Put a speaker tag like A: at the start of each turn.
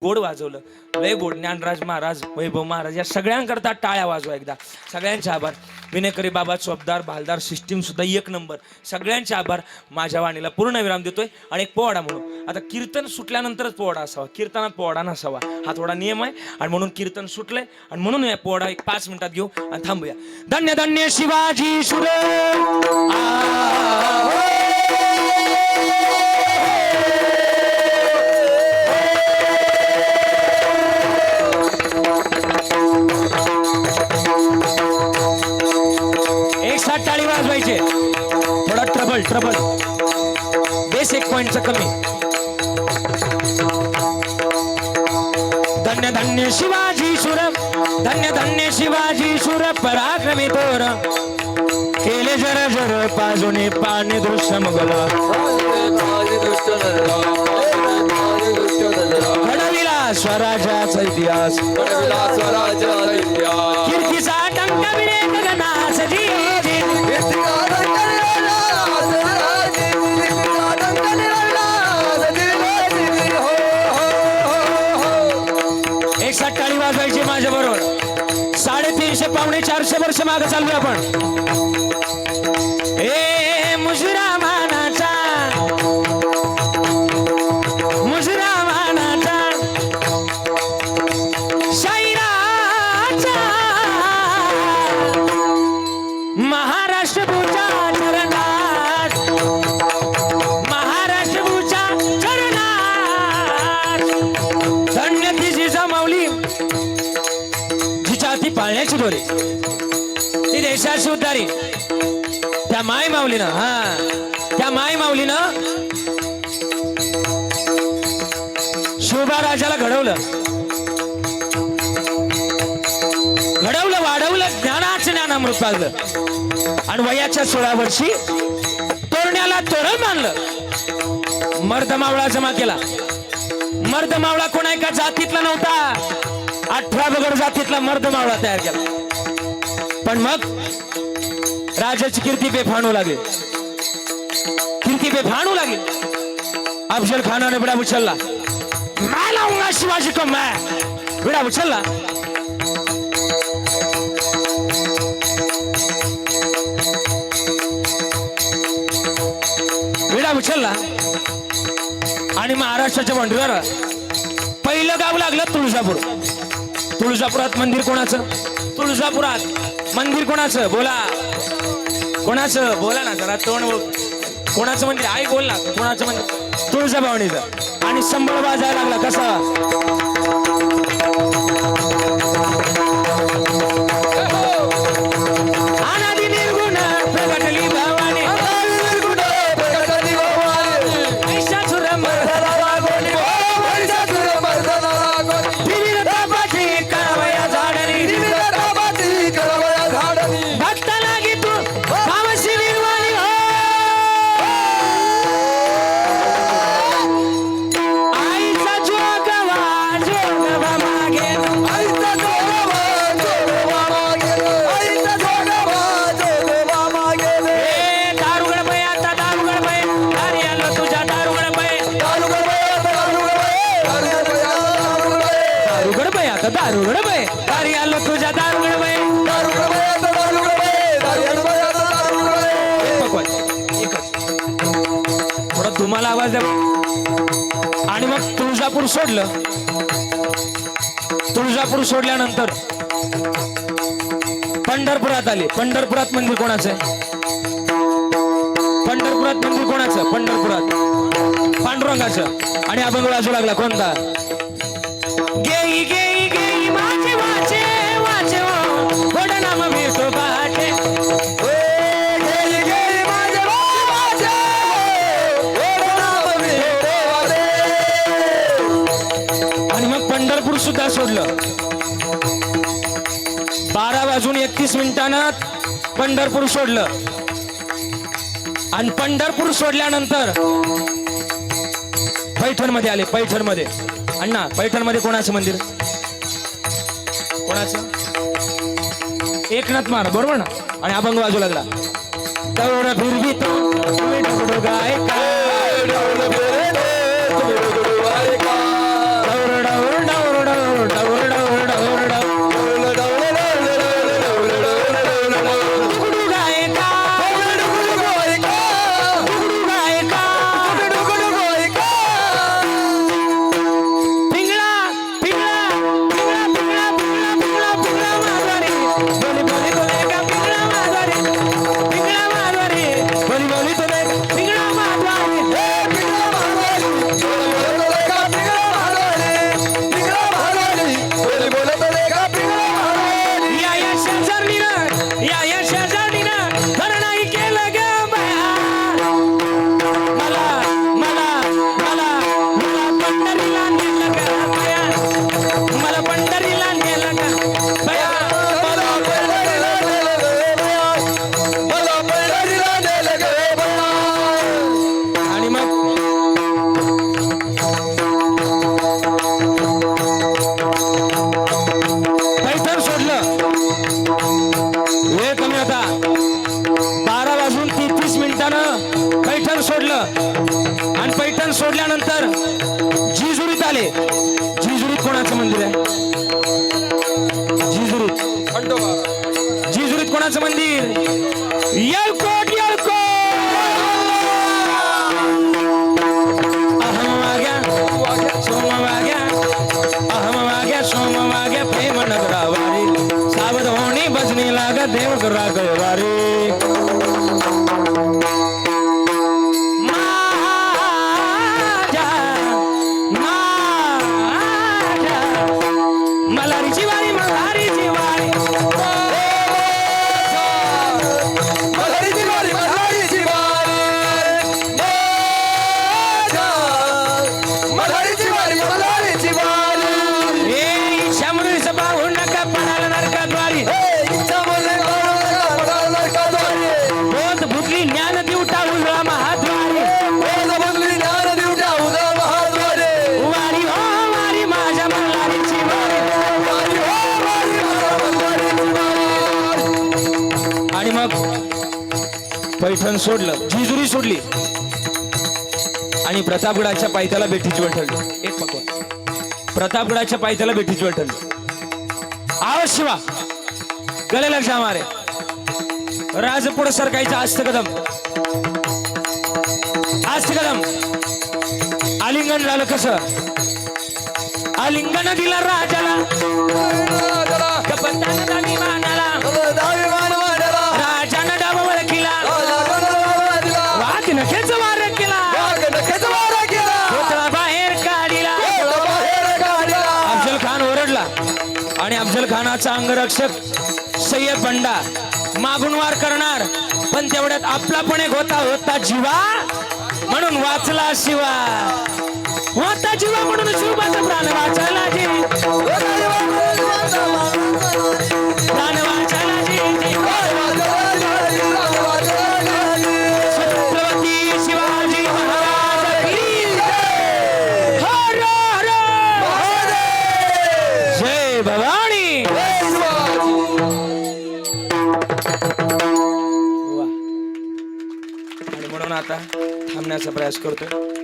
A: गोड वाजवलं, लय गोड. ज्ञानराज महाराज, वैभव महाराज या सगळ्यांकरता टाळ्या वाजवा एकदा. सगळ्यांचे आभार. विनेकरी बाबा, चोपदार, भालदार सिस्टीम सुद्धा एक नंबर. सगळ्यांचे आभार. माझ्या वाणीला पूर्ण विराम देतोय. आणि एक पोवाडा म्हणून, आता कीर्तन सुटल्यानंतरच पोवाडा असावा, कीर्तनात पोवाडा नसावा, हा थोडा नियम आहे. आणि म्हणून कीर्तन सुटलंय आणि म्हणून या पोवाडा एक 5 मिनिटात घेऊ आणि थांबूया. धन्य धन्य शिवाजी सुरे टाळी वाजवायचे. थोडा ट्रबल बेस 1 पॉइंटचा कमी. धन्य धन्य शिवाजी सुर, धन्य धन्य शिवाजी सुर पराक्रमी तोर, केले जर जर पाजुने पाणी दृश्य मुगला, घडविला स्वराज्याचा इतिहास, कीर्तीचा टंका विरे गगनास जी. टाळी वाजवायची माझ्या बरोबर. 350 पावणे 400 वर्ष मागे चालू आपण. ए मुजरा मानाचा, मुजरा मानाचा, शाहिराचा, महाराष्ट्र पूजा चरणात, महाराष्ट्र पूजा चरणात. धन्य तिची जमावली ती पाळण्याची दोरी, ती देशाची उद्धारी, त्या माय माऊलीनं, त्या माय माऊलीनं शिवबा राजाला घडवलं, वाढवलं, ज्ञानाचं ज्ञानामृत पाजलं. आणि वयाच्या 16 वर्षी तोरण्याला तोरण मानलं. मर्द मावळा जमा केला. मर्द मावळा कोणा एका जातीतला नव्हता, 18 बगड जातीतला मर्द मावळा तयार केला. पण मग राजाची कीर्ती बेफाणू लागली, कीर्ती बेफाणू लागली. अफजल खानाने विडा उचलला. मैं लाऊंगा शिवाजी को, मैं. विडा उचलला. विडा उचलला आणि महाराष्ट्राच्या बंडूवर पहिलं गाव लागलं तुळजापूर. तुळजापुरात मंदिर कोणाचं? तुळजापुरात मंदिर कोणाचं? बोला कोणाचं? बोला ना जरा तोंड. कोणाचं मंदिर? आई बोल ना. कोणाचं मंदिर? तुळजाभवानीचं. आणि संबळ वाजायला लागला. कसा? अनादि निर्गुण प्रगटली भवानी, दारुगड बाई दारी आलो तुझ्या दारुगड बाई. थोडा तुम्हाला आवाज द्या. आणि मग तुळजापूर सोडलं. तुळजापूर सोडल्यानंतर पंढरपुरात आले. पंढरपुरात मंदिर कोणाचं आहे? पंढरपुरात मंदिर कोणाचं? पंढरपुरात पांडुरंगाचं. आणि अभंग वाजू लागला कोणता? गेई गेई गेई माझे वाचे वाचे गोड नाम भेटो बाटे. गेई गेई माझे वाचे गोड नाम भेटो बाटे. आणि मग पंढरपूर सुद्धा सोडलं. 12:31 पंढरपूर सोडलं. आणि पंढरपूर सोडल्यानंतर पैठण मध्ये आले. पैठण मध्ये अण्णा, पैठण मध्ये कोणाचं मंदिर? कोणाचं? एकनाथ महाराज, बरोबर ना. आणि अभंग वाजू लागला. दौड फिरवी तो गाय का, दौड कोणाचं मंदिर आहे? जिजुरीत. जिजुरीत कोणाचं मंदिर? येळकोट. येळकोट. अहम वाग्या सोम वाग्या, अहम वाग्या सोम वाग्या, प्रेम नगरावारी, सावध होणी भजनी लाग देव करा गवारी. मल्हारीची वारी, मल्हारीची वारी,
B: मल्हारीची वारी, मल्हारीची वारी, मल्हारीची वारी, मल्हारीची वारी.
A: ए शंभरीचं पाहून नका पडाला नरकाद्वारी.
B: इच्छा बोलले पडाल नरकाद्वारी.
A: बोध फुटली ज्ञान दिवटा उजळा महाद्वारी.
B: बोध फुटली ज्ञान दिवटा उजळा महाद्वारी.
A: वारी हो वारी माझ्या मल्हारीची वारी.
B: वारी हो वारी माझ्या मल्हारीची वारी.
A: आणि मग पैठण सोडलं, जिजुरी सोडली आणि प्रतापगडाच्या पायथ्याला बेठीची वेळ ठरली. एक पकवान. प्रतापगडाच्या पायथ्याला बेठीची वेळ ठरली. आवाज शिवा, गले लक्ष हमारे. राजपुढ सरकायचं आस्त कदम, आस्त कदम. आलिंगन झालं कसं? आलिंगन दिला राजाला, कपतान दावी मानाला,
B: दावी मानवाला,
A: राजानं डाव वळखिला, वाघ नखेच वार केला,
B: नखेचा वारा केला,
A: पुतळा बाहेर काढिला.
B: बाहेर काढला.
A: अफजल खान ओरडला आणि अफजल खानाचा अंगरक्षक सय्यद बंडा मागून वार करणार, पण तेवढ्यात आपला पण एक होता जीवा म्हणून वाचला शिवा. होता जीवा म्हणून शिवबाचा प्राण वाचायला जी, प्राण वाचायला जी. छत्रपती शिवाजी महाराज की जय. हर हर जय भवानी. वा. आणि म्हणून आता थांबण्याचा प्रयास करतोय.